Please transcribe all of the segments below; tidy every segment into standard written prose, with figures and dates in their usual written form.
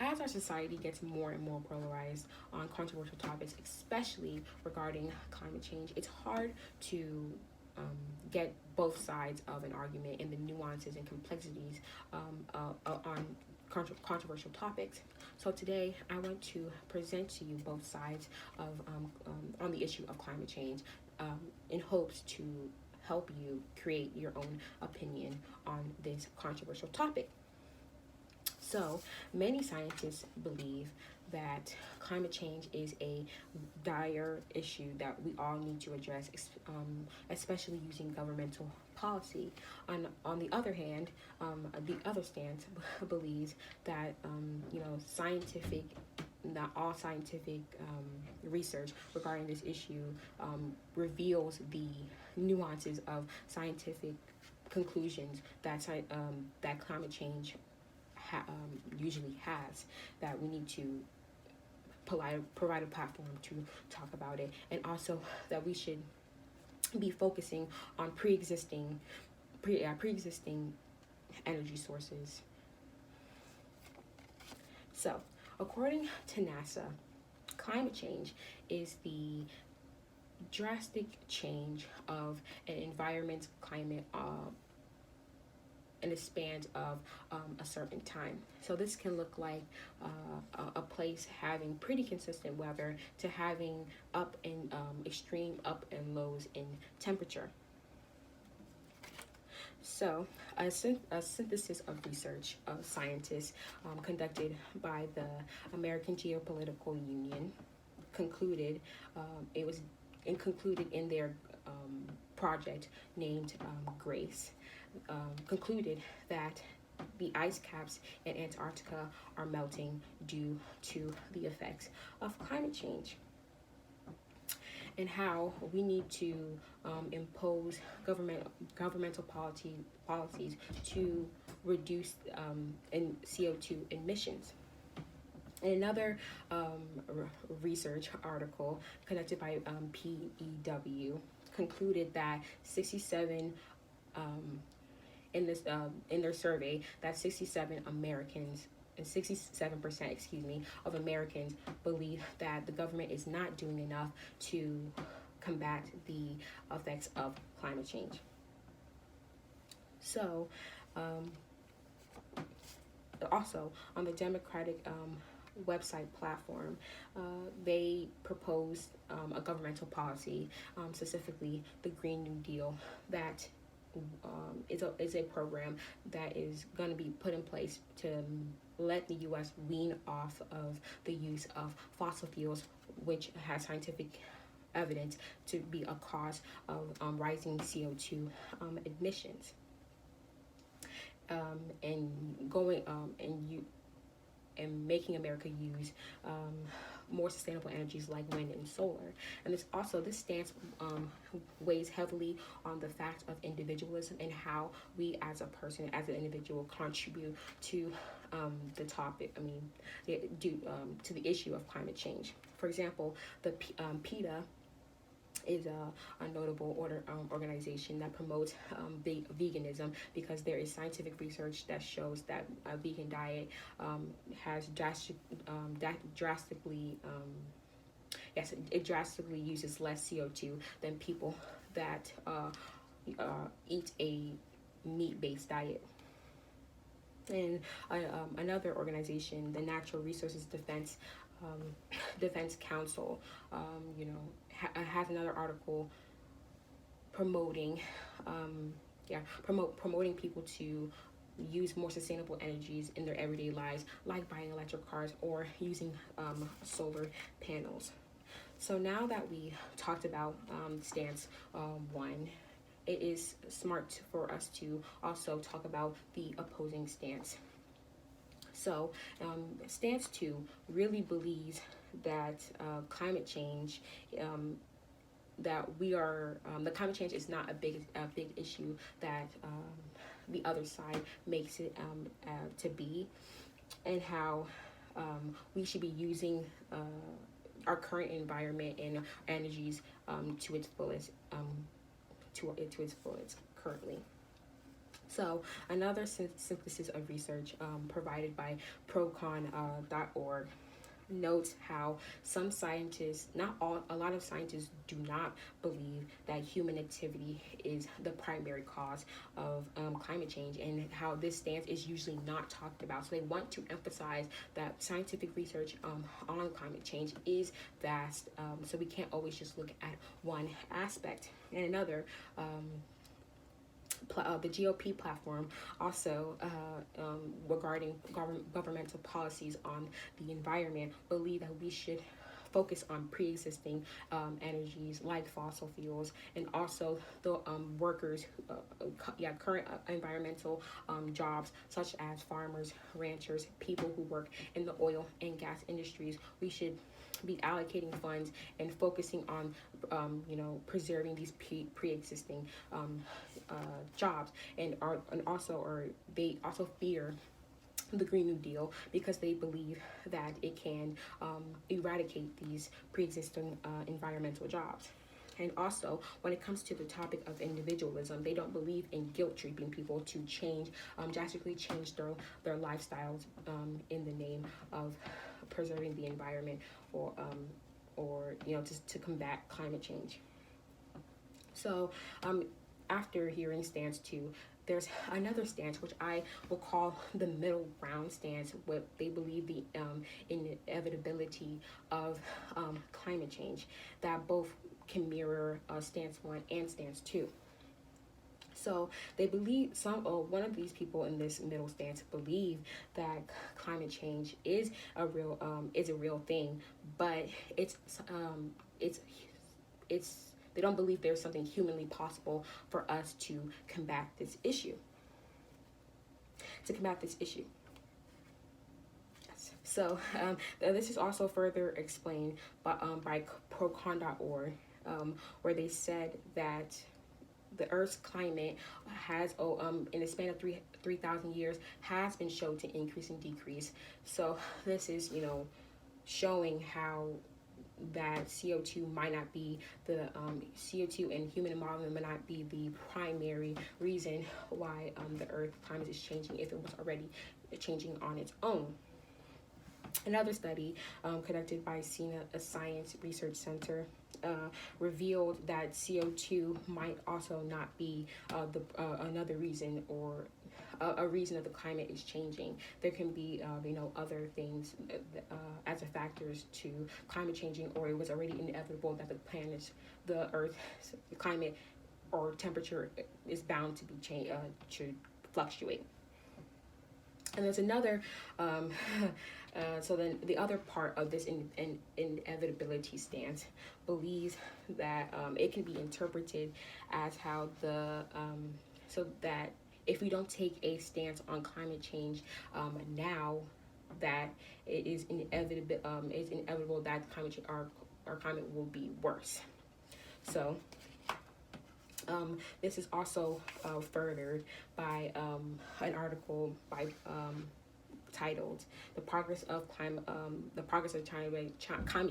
as our society gets more and more polarized on controversial topics, especially regarding climate change, it's hard to get both sides of an argument and the nuances and complexities on controversial topics. So today, I want to present to you both sides of on the issue of climate change, in hopes to help you create your own opinion on this controversial topic. So, many scientists believe that climate change is a dire issue that we all need to address, especially using governmental policy. On the other hand, the other stance believes that not all scientific research regarding this issue reveals the nuances of scientific conclusions that climate change usually has, that we need to provide a platform to talk about it, and also that we should be focusing on pre-existing energy sources. So, according to NASA, climate change is the drastic change of an environment's climate in a span of a certain time. So this can look like a place having pretty consistent weather to having extreme up and lows in temperature. So a synthesis of research of scientists conducted by the American Geopolitical Union concluded in their project named GRACE, concluded that the ice caps in Antarctica are melting due to the effects of climate change, and how we need to impose governmental policies to reduce CO2 emissions. In another research article conducted by PEW concluded that 67 in their survey that 67% of Americans believe that the government is not doing enough to combat the effects of climate change. So, also on the Democratic website platform, they proposed a governmental policy, specifically the Green New Deal, that is a program that is going to be put in place to let the U.S. wean off of the use of fossil fuels, which has scientific evidence to be a cause of rising CO2 emissions, and making America use more sustainable energies like wind and solar. And this stance weighs heavily on the fact of individualism and how we as a person, as an individual, contribute to the topic, to the issue of climate change. For example, the PETA is a notable organization that promotes veganism, because there is scientific research that shows that a vegan diet has drastically uses less CO2 than people that eat a meat-based diet. And another organization, the Natural Resources Defense Council, has another article promoting people to use more sustainable energies in their everyday lives, like buying electric cars or using solar panels. So now that we talked about stance one, it is smart for us to also talk about the opposing stance. So stance two really believes that climate change, that the climate change is not a big issue that the other side makes it to be, and how we should be using our current environment and energies to its fullest currently. So another synthesis of research provided by procon.org notes how some scientists, not all, a lot of scientists do not believe that human activity is the primary cause of climate change, and how this stance is usually not talked about. So they want to emphasize that scientific research on climate change is vast, so we can't always just look at one aspect. And another, the GOP platform also regarding governmental policies on the environment believe that we should focus on pre-existing energies like fossil fuels, and also the workers, current environmental jobs such as farmers, ranchers, people who work in the oil and gas industries. We should be allocating funds and focusing on, preserving these pre-existing jobs, and they also fear the Green New Deal because they believe that it can eradicate these pre-existing environmental jobs. And also, when it comes to the topic of individualism, they don't believe in guilt tripping people to drastically change their lifestyles in the name of preserving the environment, or just to combat climate change. So, after hearing stance 2, there's another stance which I will call the middle ground stance, where they believe the inevitability of climate change, that both can mirror stance 1 and stance 2. So they believe one of these people in this middle stance believe that climate change is a real thing, but it's they don't believe there's something humanly possible for us to combat this issue. So this is also further explained by procon.org, where they said that the Earth's climate has, in a span of 3,000 years, has been shown to increase and decrease. So this is, showing how that CO2 might not be the CO2 and human involvement might not be the primary reason why the Earth climate is changing, if it was already changing on its own. Another study conducted by SINA, a science research center, revealed that CO2 might also not be another reason, or a reason that the climate is changing. There can be, other things as a factors to climate changing, or it was already inevitable that the Earth's climate or temperature is bound to be to fluctuate. And there's another, so then the other part of this inevitability stance believes that it can be interpreted as how so that if we don't take a stance on climate change now, that it is inevitable that our climate will be worse. So this is also furthered by an article titled "The Progress of Climate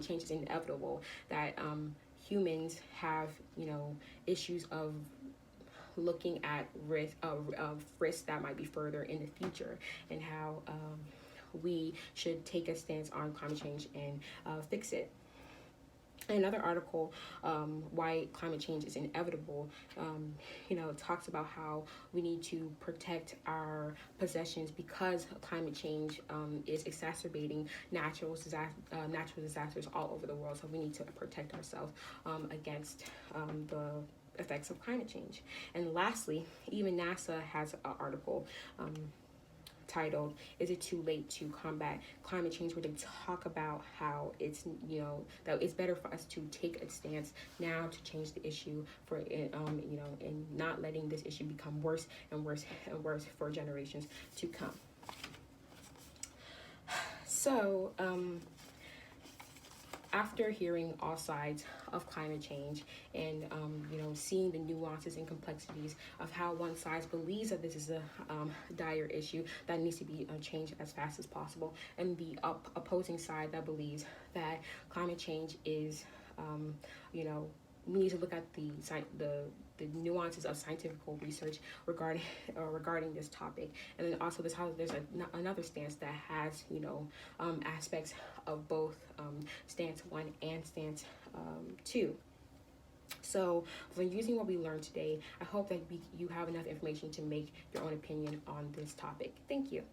Change is Inevitable." That humans have issues of looking at risks that might be further in the future, and how we should take a stance on climate change and fix it. Another article, why climate change is inevitable, talks about how we need to protect our possessions because climate change is exacerbating natural disasters all over the world. So we need to protect ourselves against the effects of climate change. And lastly, even NASA has an article titled "Is It Too Late to Combat Climate Change?" where they talk about how it's that it's better for us to take a stance now to change the issue and not letting this issue become worse and worse and worse for generations to come. So after hearing all sides of climate change and seeing the nuances and complexities of how one side believes that this is a dire issue that needs to be changed as fast as possible, and the opposing side that believes that climate change is we need to look at the the nuances of scientific research regarding this topic. And then also there's another stance that has, aspects of both stance 1 and stance 2. So when using what we learned today, I hope that you have enough information to make your own opinion on this topic. Thank you.